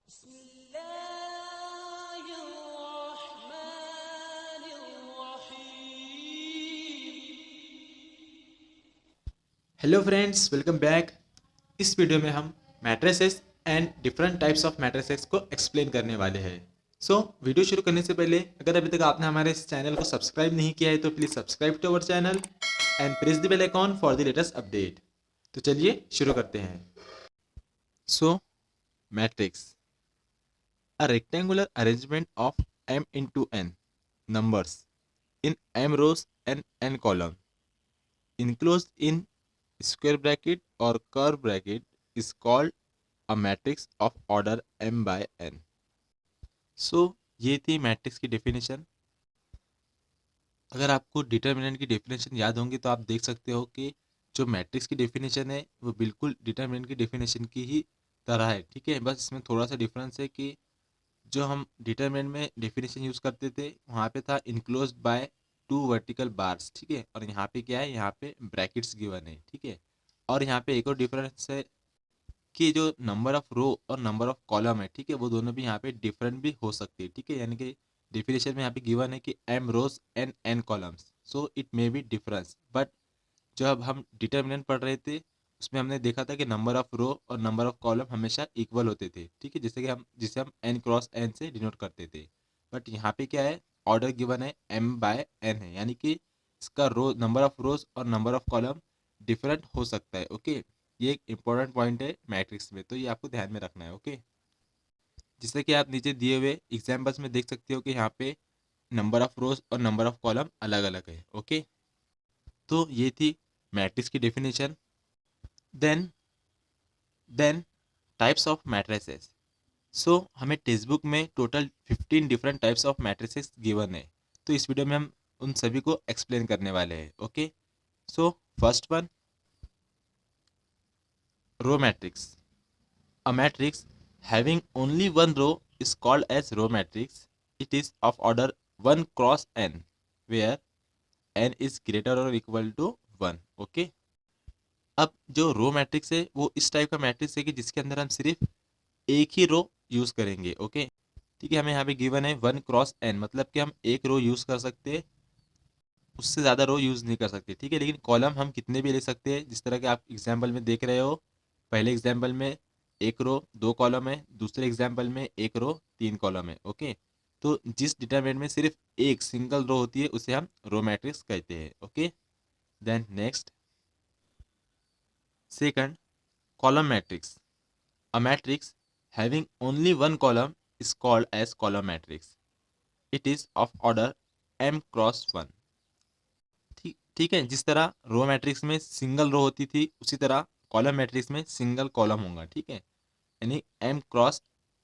Hello friends, welcome back. इस video में हम matrices and different types of matrices को एक्सप्लेन करने वाले हैं। वीडियो शुरू करने से पहले अगर अभी तक आपने हमारे इस चैनल को सब्सक्राइब नहीं किया है तो please subscribe to our channel and press the bell icon for the latest update. तो चलिए शुरू करते हैं। So matrix, a rectangular arrangement of m into n numbers in m rows and n column enclosed in square bracket or curve bracket is called a matrix of order m by n. ये थी matrix की definition. अगर आपको determinant की definition याद होंगी तो आप देख सकते हो कि जो मैट्रिक्स की डेफिनेशन है वो बिल्कुल डिटर्मिनेंट की डेफिनेशन की ही तरह है। ठीक है, बस इसमें थोड़ा सा डिफरेंस है कि जो हम डिटरमिनेंट में डेफिनेशन यूज़ करते थे वहाँ पे था enclosed by two vertical bars. ठीक है, और यहाँ पे क्या है, यहाँ पे ब्रैकेट्स गिवन है। ठीक है, और यहाँ पे एक और डिफरेंस है कि जो नंबर ऑफ रो और नंबर ऑफ कॉलम है, ठीक है, वो दोनों भी यहाँ पे डिफरेंट भी हो सकती है। ठीक है, यानी कि डेफिनेशन में यहाँ पे गिवन है कि M rows and N columns, so it may be difference. But जब हम डिटर्मिनेंट पढ़ रहे थे उसमें हमने देखा था कि नंबर ऑफ रो और नंबर ऑफ कॉलम हमेशा इक्वल होते थे। ठीक है, जैसे कि हम जिसे हम एन क्रॉस एन से डिनोट करते थे। बट यहाँ पे क्या है, ऑर्डर गिवन है एम बाय एन है, यानी कि इसका रो नंबर ऑफ रोज और नंबर ऑफ कॉलम डिफरेंट हो सकता है। ओके, ये एक इंपॉर्टेंट पॉइंट है मैट्रिक्स में, तो ये आपको ध्यान में रखना है। ओके, जिससे कि आप नीचे दिए हुए एग्जाम्पल्स में देख सकते हो कि यहाँ पे नंबर ऑफ रोज और नंबर ऑफ कॉलम अलग अलग है। ओके, तो ये थी मैट्रिक्स की definition. Then then types of matrices. हमें टेक्स्ट बुक में total 15 different types of matrices given है। तो इस वीडियो में हम उन सभी को एक्सप्लेन करने वाले हैं। Okay, so first one, row matrix. A matrix having only one row is called as row matrix. It is of order 1 cross n, where n is greater or equal to 1. Okay, अब जो row matrix है वो इस type का matrix है कि जिसके अंदर हम सिर्फ एक ही रो यूज करेंगे। ओके, ठीक है, हमें यहाँ पे गिवन है 1 क्रॉस n, मतलब कि हम एक रो यूज कर सकते हैं, उससे ज़्यादा रो यूज नहीं कर सकते। ठीक है, लेकिन कॉलम हम कितने भी ले सकते हैं, जिस तरह के आप एग्जाम्पल में देख रहे हो। पहले एग्जाम्पल में एक रो दो कॉलम है, दूसरे एग्जाम्पल में एक रो तीन कॉलम है। ओके, तो जिस डिटरमिनेंट में सिर्फ एक सिंगल रो होती है उसे हम रो मैट्रिक्स कहते हैं। Okay, then next, second, column matrix. A matrix having only one column is called as column matrix. It is of order m cross 1. ठीक ठीक है, जिस तरह रो मैट्रिक्स में सिंगल रो होती थी उसी तरह कॉलम मैट्रिक्स में सिंगल कॉलम होगा। ठीक है, यानी m क्रॉस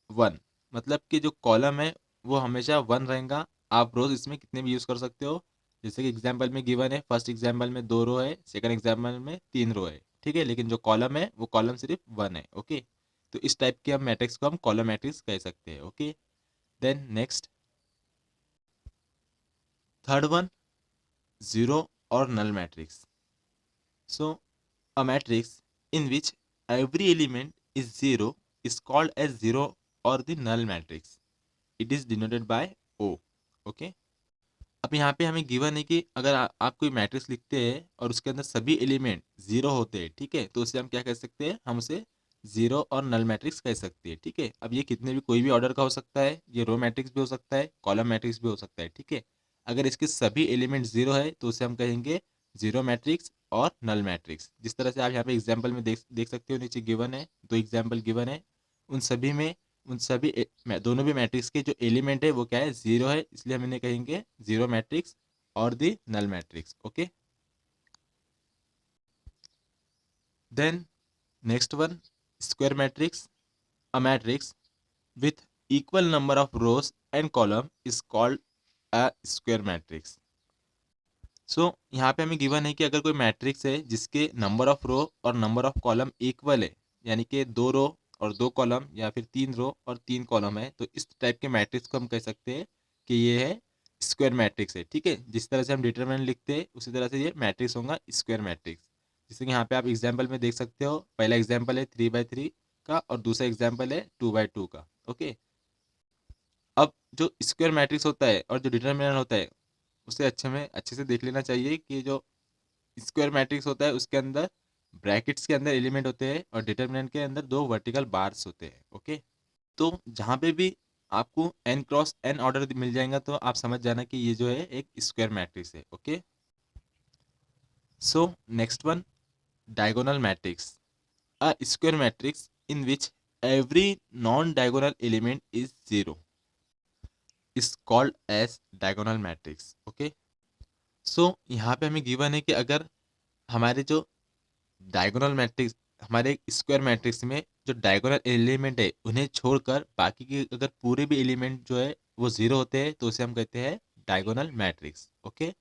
1, मतलब कि जो कॉलम है वो हमेशा वन रहेगा। आप रोज इसमें कितने भी यूज कर सकते हो, जैसे कि एग्जाम्पल में गिवन है, फर्स्ट एग्जाम्पल में दो रो है, सेकंड एग्जाम्पल में तीन रो है। ठीक है, लेकिन जो कॉलम है वो कॉलम सिर्फ वन है। ओके, तो इस टाइप के हम मैट्रिक्स को हम कॉलम मैट्रिक्स कह सकते हैं। Okay, then next, third one, zero और null matrix. So a matrix in which every element is zero is called as zero or the null matrix. It is denoted by O. Okay, अब यहाँ पे हमें given है कि अगर आप कोई मैट्रिक्स लिखते हैं और उसके अंदर सभी एलिमेंट जीरो होते हैं, ठीक है, तो उसे हम क्या कह सकते हैं, हम उसे जीरो और नल मैट्रिक्स कह सकते हैं। ठीक है, अब ये कितने भी कोई भी ऑर्डर का हो सकता है, ये रो मैट्रिक्स भी हो सकता है, कॉलम मैट्रिक्स भी हो सकता है। ठीक है, अगर इसके सभी एलिमेंट जीरो है तो उसे हम कहेंगे जीरो मैट्रिक्स और नल मैट्रिक्स। जिस तरह से आप यहाँ पे एग्जाम्पल में देख सकते हो, नीचे गिवन है, दो एग्जाम्पल गिवन है, उन सभी में उन सभी दोनों भी मैट्रिक्स के जो एलिमेंट है वो क्या है, जीरो है, इसलिए हम इन्हें कहेंगे जीरो मैट्रिक्स और the null matrix. Okay, then next one, square matrix. A matrix with equal number of rows and column is called a square matrix. यहाँ पे हमें गिवन है कि अगर कोई मैट्रिक्स है जिसके नंबर ऑफ रो और नंबर ऑफ कॉलम इक्वल है, यानी कि दो रो और दो कॉलम या फिर तीन रो और तीन कॉलम है, तो इस टाइप के मैट्रिक्स को हम कह सकते हैं कि ये है स्क्वायर मैट्रिक्स है। ठीक है, जिस तरह से हम डिटरमिनेंट लिखते हैं उसी तरह से ये मैट्रिक्स होगा स्क्वायर मैट्रिक्स। जैसे कि यहाँ पे आप एग्जाम्पल में देख सकते हो, पहला एग्जाम्पल है 3 by 3 का और दूसरा एग्जाम्पल है 2 by 2 का। ओके। अब जो स्क्वायर मैट्रिक्स होता है और जो डिटर्मिनेंट होता है उसे अच्छे से देख लेना चाहिए कि जो स्क्वायर मैट्रिक्स होता है उसके अंदर ब्रैकेट्स के अंदर एलिमेंट होते हैं और डिटर्मिनेंट के अंदर दो वर्टिकल बार्स होते हैं। ओके। तो जहाँ पे भी आपको n क्रॉस n ऑर्डर मिल जाएगा तो आप समझ जाना कि ये जो है एक स्क्वायर मैट्रिक्स है। Okay. So next one, diagonal matrix. A square matrix in which every non diagonal element is zero is called as diagonal matrix. Okay. So यहाँ पे हमें गिवन है कि अगर हमारे जो डायगोनल मैट्रिक्स, हमारे स्क्वायर मैट्रिक्स में जो डायगोनल एलिमेंट है उन्हें छोड़कर बाकी के अगर पूरे भी एलिमेंट जो है वो जीरो होते हैं तो उसे हम कहते हैं डायगोनल मैट्रिक्स। ओके।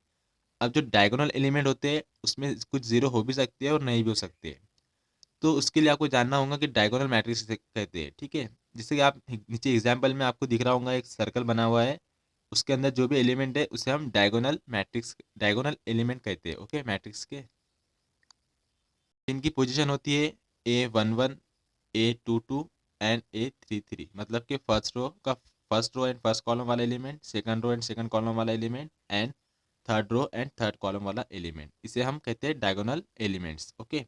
अब जो डायगोनल एलिमेंट होते हैं उसमें कुछ जीरो हो भी सकती है और नहीं भी हो सकती है, तो उसके लिए आपको जानना होगा कि डायगोनल मैट्रिक्स किसे कहते हैं। ठीक है। जैसे कि आप नीचे एग्जाम्पल में आपको दिख रहा होगा एक सर्कल बना हुआ है, उसके अंदर जो भी एलिमेंट है उसे हम डायगोनल एलिमेंट कहते हैं। ओके। मैट्रिक्स के इनकी पोजीशन होती है A11, A22 एंड A33, मतलब कि first row and first column वाला element, second row and second column वाला element and third row and third column वाला एलिमेंट, इसे हम कहते हैं डायगोनल एलिमेंट्स। ओके।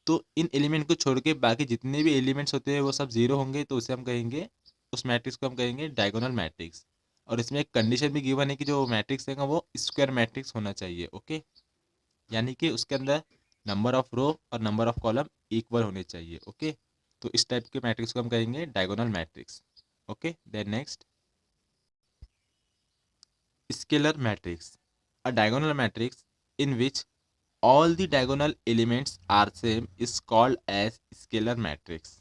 तो इन एलिमेंट को छोड़ के बाकी जितने भी एलिमेंट्स होते हैं वो सब जीरो होंगे तो उसे हम कहेंगे, उस मैट्रिक्स को हम कहेंगे डायगोनल मैट्रिक्स। और इसमें एक कंडीशन भी गिवन है कि जो मैट्रिक्स है वो स्क्वायर मैट्रिक्स होना चाहिए। ओके। यानी कि उसके अंदर नंबर ऑफ रो और नंबर ऑफ कॉलम इक्वल होने चाहिए। ओके। तो इस टाइप के मैट्रिक्स को हम कहेंगे diagonal matrix. Okay. Then next, scalar matrix. A diagonal matrix in which all the diagonal elements are same is called as scalar matrix।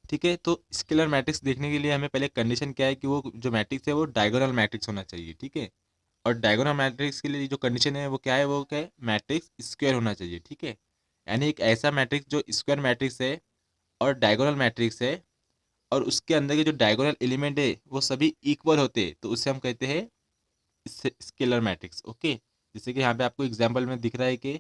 ठीक है। तो स्केलर मैट्रिक्स देखने के लिए हमें पहले कंडीशन क्या है कि वो जो मैट्रिक्स है वो डायगोनल मैट्रिक्स होना चाहिए। ठीक है। और डायगोनल मैट्रिक्स के लिए जो कंडीशन है वो क्या है, वो क्या है, मैट्रिक्स स्क्वायर होना चाहिए। ठीक है। यानी एक ऐसा मैट्रिक्स जो स्क्वायर मैट्रिक्स है और डायगोनल मैट्रिक्स है और उसके अंदर के जो डायगोनल एलिमेंट है वो सभी इक्वल होते हैं तो उसे हम कहते हैं स्केलर मैट्रिक्स। ओके। जैसे कि यहाँ पे आपको एग्जाम्पल में दिख रहा है कि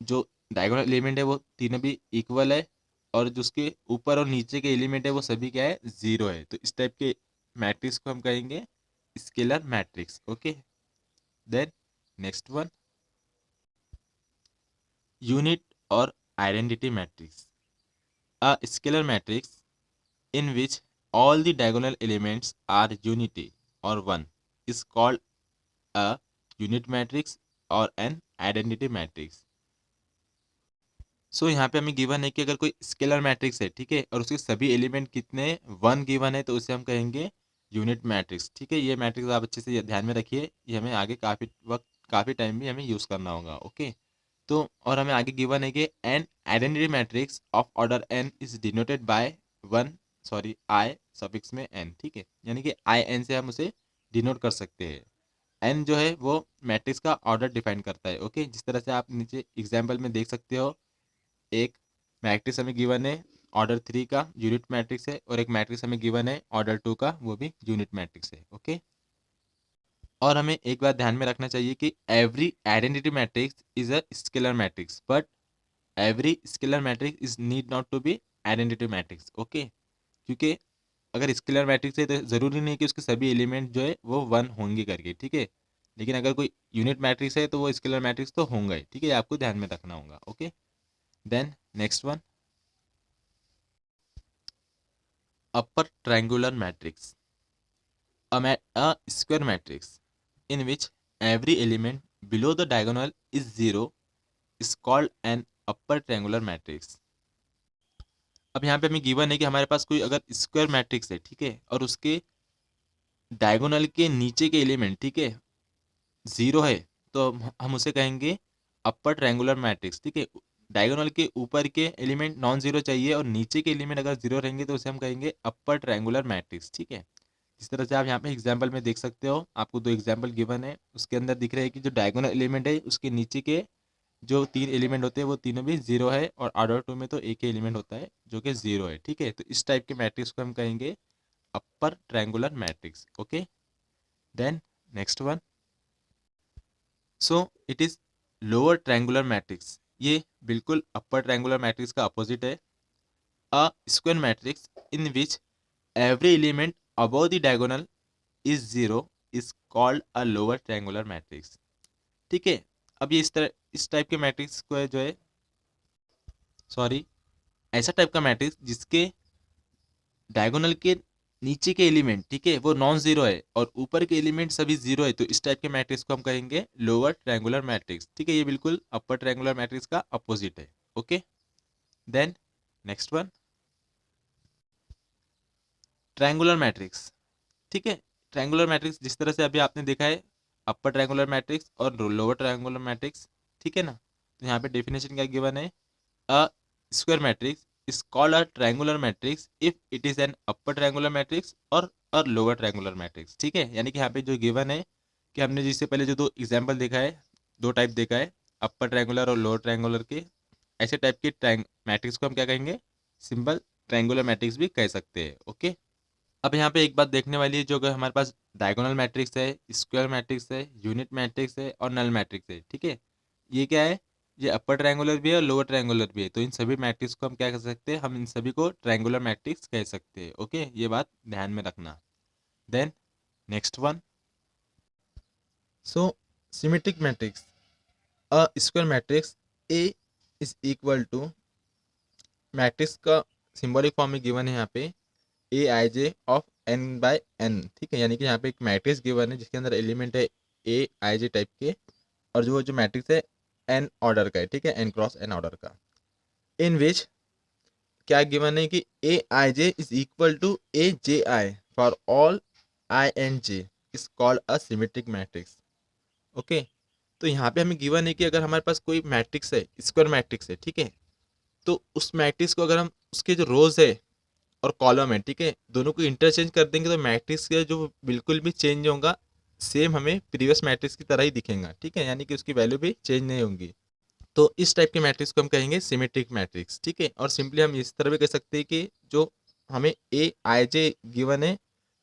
जो डायगोनल एलिमेंट है वो तीनों भी इक्वल है और जो उसके ऊपर और नीचे के एलिमेंट है वो सभी क्या है, जीरो है, तो इस टाइप के मैट्रिक्स को हम कहेंगे scalar matrix. Okay. Then next one, unit और identity matrix. A scalar matrix in which all the diagonal elements are unity or one is called a unit matrix or an identity matrix। सो यहाँ पे हमें given है कि अगर कोई scalar matrix है, ठीक है, और उसके सभी एलिमेंट कितने वन गिवन है तो उसे हम कहेंगे यूनिट मैट्रिक्स। ठीक है। ये मैट्रिक्स आप अच्छे से ध्यान में रखिए, ये हमें आगे काफ़ी टाइम भी हमें यूज़ करना होगा। ओके। तो और हमें आगे गिवन है कि an identity matrix of order N is denoted by one, sorry I suffix में एन। ठीक है। यानी कि आई एन से हम उसे डिनोट कर सकते हैं। एन जो है वो मैट्रिक्स का ऑर्डर डिफाइन करता है। ओके। जिस तरह से आप नीचे एग्जाम्पल में देख सकते हो, एक मैट्रिक्स हमें गिवन है ऑर्डर 3 का यूनिट मैट्रिक्स है और एक मैट्रिक्स हमें गिवन है ऑर्डर 2 का, वो भी यूनिट मैट्रिक्स है। ओके। और हमें एक बात ध्यान में रखना चाहिए कि every identity matrix is a scalar matrix but every scalar matrix is need not to be identity matrix. Okay. क्योंकि अगर स्केलर मैट्रिक्स है तो ज़रूरी नहीं कि उसके सभी एलिमेंट जो है वो वन होंगे करके। ठीक है। लेकिन अगर कोई यूनिट मैट्रिक्स है तो वो स्केलर मैट्रिक्स तो होंगे ही। ठीक है। आपको ध्यान में रखना होगा। Okay. Then next one, upper triangular matrix. A square matrix in which every element below the diagonal is zero is called an upper triangular matrix। अब यहाँ पे हमें गिवन है कि हमारे पास कोई अगर स्क्वायर मैट्रिक्स है, ठीक है, और उसके डायगोनल के नीचे के एलिमेंट, ठीक है, जीरो है तो हम उसे कहेंगे अपर ट्रायंगुलर मैट्रिक्स। ठीक है। डायगोनल के ऊपर के एलिमेंट नॉन जीरो चाहिए और नीचे के एलिमेंट अगर जीरो रहेंगे तो उसे हम कहेंगे अपर ट्रायंगुलर मैट्रिक्स। ठीक है। जिस तरह से आप यहाँ पे एग्जाम्पल में देख सकते हो, आपको दो एग्जाम्पल गिवन है, उसके अंदर दिख रहा है कि जो डायगोनल एलिमेंट है उसके नीचे के जो तीन एलिमेंट होते हैं वो तीनों भी जीरो है और ऑर्डर टू में तो एक ही एलिमेंट होता है जो कि जीरो है। ठीक है। तो इस टाइप के मैट्रिक्स को हम कहेंगे upper triangular matrix. Okay. Then next one, so it is lower triangular matrix. ये बिल्कुल अपर ट्रायंगुलर मैट्रिक्स का अपोजिट है। A square matrix in which every element above the diagonal is zero is called a lower triangular matrix। ठीक है, अब ये इस type के मैट्रिक्स को है जो है, सॉरी, ऐसा टाइप का मैट्रिक्स जिसके डायगोनल के नीचे के एलिमेंट, ठीक है, वो नॉन जीरो है और ऊपर के एलिमेंट सभी जीरो है, तो इस टाइप के मैट्रिक्स को हम कहेंगे लोअर ट्रायंगुलर मैट्रिक्स। ठीक है, ये बिल्कुल अपर ट्रायंगुलर मैट्रिक्स का अपोजिट है। Okay, then next one, triangular matrix. ठीक है, ट्रायंगुलर मैट्रिक्स जिस तरह से अभी आपने देखा है, अपर ट्रायंगुलर मैट्रिक्स और लोअर ट्रायंगुलर मैट्रिक्स। ठीक है ना, तो यहाँ पे डेफिनेशन क्या गिवन है, a square matrix is called a triangular matrix if it is an upper triangular matrix और a lower triangular matrix। ठीक है, यानी कि यहाँ पे जो गिवन है कि हमने जिससे पहले जो दो एग्जांपल देखा है, दो टाइप देखा है, अपर ट्रायंगुलर और लोअर ट्रायंगुलर के, ऐसे टाइप के मैट्रिक्स को हम क्या कहेंगे, सिंपल ट्रायंगुलर मैट्रिक्स भी कह सकते हैं। ओके, अब यहाँ पे एक बात देखने वाली है, जो अगर हमारे पास डायगोनल मैट्रिक्स है, स्क्वायर मैट्रिक्स है, यूनिट मैट्रिक्स है और नल मैट्रिक्स है। ठीक है, ये क्या है, ये अपर ट्रायंगुलर भी है और लोअर ट्रायंगुलर भी है, तो इन सभी मैट्रिक्स को हम क्या कर सकते हैं, हम इन सभी को ट्रायंगुलर मैट्रिक्स कह सकते हैं। ओके, ये बात ध्यान में रखना। Then next one, so symmetric matrix, a square matrix A is equal to, matrix का सिंबॉलिक फॉर्म में गिवन है यहाँ पे A I J of N by N. ठीक है, यानी कि यहाँ पे एक मैट्रिक्स गिवन है जिसके अंदर एलिमेंट है ए आई जे टाइप के, और जो मैट्रिक्स है एन ऑर्डर का है। ठीक है, एन क्रॉस एन ऑर्डर का, इन विच क्या गिवन है कि A I J is equal to A J I for all I and J is called a symmetric matrix. Okay, तो यहाँ पे हमें गिवन है कि अगर हमारे पास कोई मैट्रिक्स है, स्क्वायर मैट्रिक्स है, ठीक है, तो उस मैट्रिक्स को अगर हम उसके जो रोज है और कॉलम है, ठीक है, दोनों को इंटरचेंज कर देंगे तो मैट्रिक्स का जो बिल्कुल भी चेंज नहीं होगा, सेम हमें प्रीवियस मैट्रिक्स की तरह ही दिखेगा। ठीक है, यानी कि उसकी वैल्यू भी चेंज नहीं होंगी, तो इस टाइप के मैट्रिक्स को हम कहेंगे सिमेट्रिक मैट्रिक्स। ठीक है, और सिंपली हम इस तरह भी कह सकते हैं कि जो हमें ए आई जे गिवन है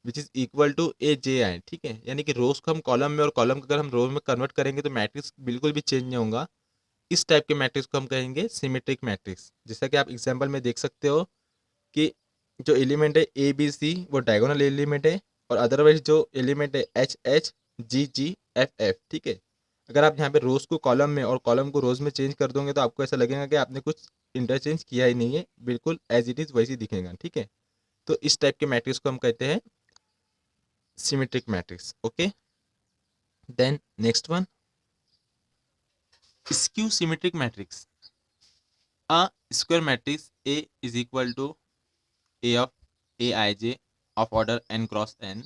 which is equal to A J आई। ठीक है, यानी कि रोज को हम कॉलम में और कॉलम को अगर हम रो में कन्वर्ट करेंगे तो मैट्रिक्स बिल्कुल भी चेंज नहीं होगा। इस टाइप के मैट्रिक्स को हम कहेंगे सिमेट्रिक मैट्रिक्स। जैसा कि आप एग्जाम्पल में देख सकते हो कि जो एलिमेंट है ए बी सी वो डायगोनल एलिमेंट है, और अदरवाइज जो एलिमेंट है एच एच जी जी एफ एफ। ठीक है, अगर आप यहाँ पे रोज को कॉलम में और कॉलम को रोज में चेंज कर दोगे तो आपको ऐसा लगेगा कि आपने कुछ इंटरचेंज किया ही नहीं है, बिल्कुल एज इट इज वैसी दिखेगा। ठीक है, तो इस टाइप के मैट्रिक्स को हम कहते हैं symmetric matrix. Okay, then next one, skew symmetric matrix, a square matrix A is equal to A of A I J of order n cross n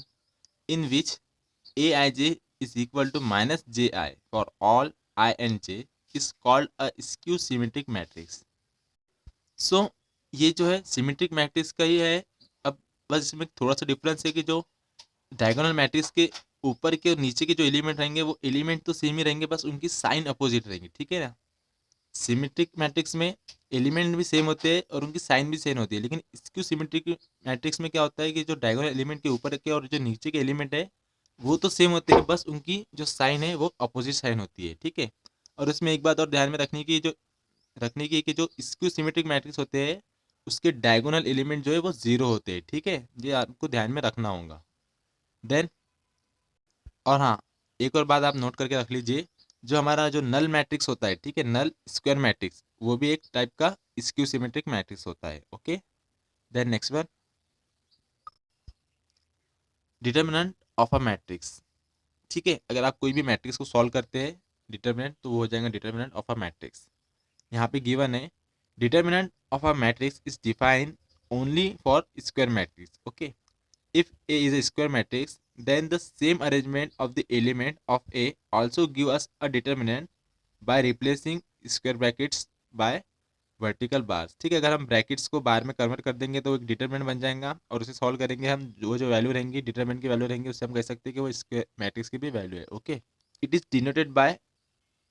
in which aij is equal to minus ji for all I and j is called a skew symmetric matrix। सो ये जो है symmetric matrix का ही है। अब बस इसमें थोड़ा सा डिफरेंस है कि जो डायगोनल मैट्रिक्स के ऊपर के और नीचे के जो एलिमेंट रहेंगे वो एलिमेंट तो सेम ही रहेंगे, बस उनकी साइन अपोजिट रहेंगी। ठीक है ना, सिमेट्रिक मैट्रिक्स में एलिमेंट भी सेम होते हैं और उनकी साइन भी सेम होती है, लेकिन स्क्यू सिमेट्रिक मैट्रिक्स में क्या होता है कि जो डायगोनल एलिमेंट के ऊपर के और जो नीचे के एलिमेंट है वो तो सेम होते हैं, बस उनकी जो साइन है वो अपोजिट साइन होती है। ठीक है, और उसमें एक बात और ध्यान में रखने की है कि जो स्क्यू सिमेट्रिक मैट्रिक्स होते हैं उसके डायगोनल एलिमेंट जो है वो जीरो होते हैं। ठीक है, ये आपको ध्यान में रखना होगा। देन, और हाँ, एक और बात आप नोट करके रख लीजिए, जो हमारा जो नल मैट्रिक्स होता है, ठीक है, नल स्क्वायर मैट्रिक्स, वो भी एक टाइप का स्क्यू सिमेट्रिक मैट्रिक्स होता है। Okay, then next one, determinant of a matrix. ठीक है, अगर आप कोई भी मैट्रिक्स को सॉल्व करते हैं डिटर्मिनेंट, तो वो हो जाएगा डिटर्मिनेंट ऑफ अ मैट्रिक्स। यहाँ पे गिवन है determinant of a matrix is defined only for square matrix. Okay, if A is a square matrix, then the same arrangement of the element of A also give us a determinant by replacing square brackets by vertical bars। ठीक है, अगर हम brackets को बार में convert कर देंगे तो एक डिटरमिनेंट बन जाएगा, और उसे सॉल्व करेंगे हम, जो वैल्यू रहेंगी डिटरमिनेंट की वैल्यू रहेंगी उससे हम कह सकते हैं कि वो स्क्वायर मैट्रिक्स की भी वैल्यू है। Okay, it is denoted by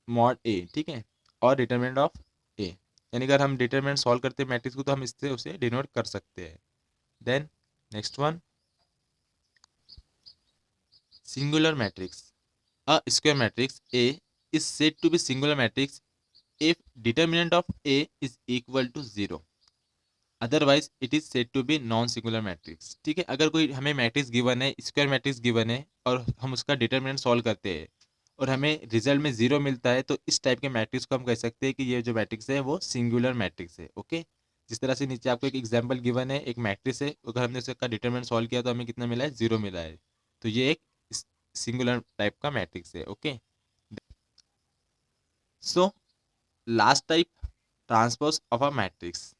mod A. ठीक है, और डिटरमिनेंट ऑफ ए, यानी अगर हम डिटरमिनेंट सॉल्व करते हैं मैट्रिक्स को तो हम इससे उसे डिनोट कर सकते हैं। Then next one, singular matrix, a square matrix A is said to be singular matrix if determinant of A is equal to 0। Otherwise it is said to be non singular matrix. ठीक है, अगर कोई हमें matrix given है, square matrix given है, और हम उसका डिटरमिनेंट सॉल्व करते हैं और हमें रिजल्ट में जीरो मिलता है, तो इस टाइप के मैट्रिक्स को हम कह सकते हैं कि ये जो मैट्रिक्स है वो सिंगुलर मैट्रिक्स है। ओके, जिस तरह से नीचे आपको एक एग्जाम्पल गिवन है, एक मैट्रिक्स है, अगर हमने उसका डिटरमिनेंट सॉल्व किया तो हमें कितना मिला है, जीरो मिला है, तो ये एक सिंगुलर टाइप का मैट्रिक्स है। Okay, so last type, transpose of a matrix.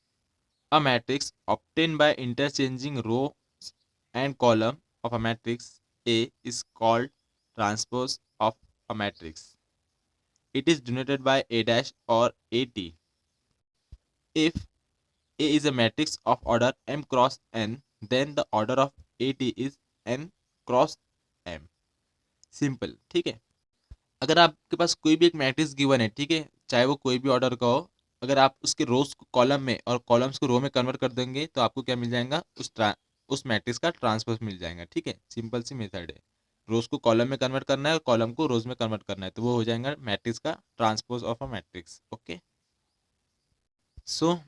A matrix obtained by interchanging rows and column of a matrix A is called transpose of a matrix. It is denoted by A dash or AT. If A is a matrix of order m cross n, then the order of AT is n cross m. Simple, ठीक है। अगर आपके पास कोई भी एक matrix given है, ठीक है, चाहे वो कोई भी ऑर्डर का हो, अगर आप उसके रोज को कॉलम में और कॉलम्स को रो में कन्वर्ट कर देंगे तो आपको क्या मिल जाएगा, उस मैट्रिक्स का ट्रांसपोज मिल जाएगा। ठीक है, सिंपल सी मेथड है। रोज को कॉलम में कन्वर्ट करना है और कॉलम को रोज में कन्वर्ट करना है, तो वो हो जाएगा मैट्रिक्स का transpose of a matrix. Okay, so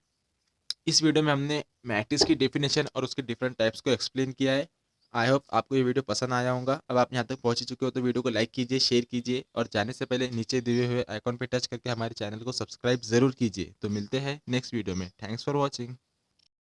इस वीडियो में हमने मैट्रिक्स की डेफिनेशन और उसके डिफरेंट टाइप्स को एक्सप्लेन किया है। आई होप आपको ये वीडियो पसंद आया होगा। अब आप यहाँ तक पहुँच ही चुके हो तो वीडियो को लाइक कीजिए, शेयर कीजिए, और जाने से पहले नीचे दिए हुए आइकॉन पे टच करके हमारे चैनल को सब्सक्राइब ज़रूर कीजिए। तो मिलते हैं नेक्स्ट वीडियो में। Thanks for watching.